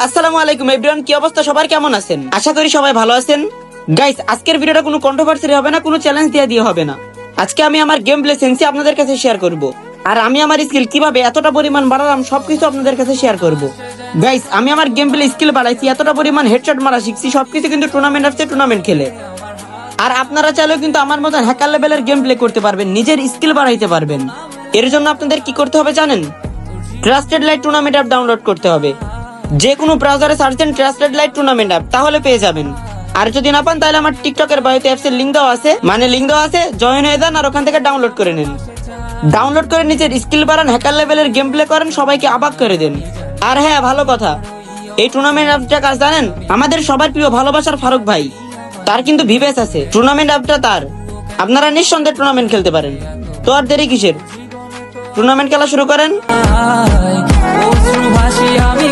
আসসালামু আলাইকুম এভরিওয়ান, কি অবস্থা সবার, কেমন আছেন? আশা করি সবাই ভালো আছেন। গাইস, আজকের ভিডিওটা কোনো কন্ট্রোভার্সি হবে না, কোনো চ্যালেঞ্জ দিয়ে হবে না। আজকে আমি আমার গেম প্লে সেন্সি আপনাদের কাছে শেয়ার করব, আর আমি আমার স্কিল কিভাবে এতটা পরিমাণ বাড়ালাম সবকিছু আপনাদের কাছে শেয়ার করব। গাইস, আমি আমার গেম প্লে স্কিল বাড়াইছি, এতটা পরিমাণ হেডশট মারা শিখছি, সবকিছু কিন্তু টুর্নামেন্ট আসছে, টুর্নামেন্ট খেলে। আর আপনারা চাইলেও কিন্তু আমার মতন হ্যাকার লেভেলের গেম প্লে করতে পারবেন, নিজের স্কিল বাড়াইতে পারবেন। এর জন্য আপনাদের কি করতে হবে জানেন? Trusted light tournament app download করতে হবে। যে কোনো ব্রাউজারে সার্চ দেন ট্রাস্টেড লাইট টুর্নামেন্ট অ্যাপ, তাহলে পেয়ে যাবেন। আর যদি না পান তাহলে আমার টিকটকের বায়োতে অ্যাপসের লিংক দেওয়া আছে, জয়েন হয়ে যান আর ওখান থেকে ডাউনলোড করে নিন। ডাউনলোড করে নিজের স্কিল বাড়ান, হ্যাকার লেভেলের গেম প্লে করেন, সবাইকে অবাক করে দেন। আর হ্যাঁ, ভালো কথা, এই টুর্নামেন্ট অ্যাপটা কাজ জানেন? আমাদের সবার প্রিয় ভালোবাসার ফারুক ভাই, তার কিন্তু ভিভেস আছে, টুর্নামেন্ট অ্যাপটা তার। আপনারা নিঃসন্দেহে টুর্নামেন্ট খেলতে পারেন। তো আর দেরি কিসের, টুর্নামেন্ট খেলা শুরু করেন। অশ্রু ভাসি আমি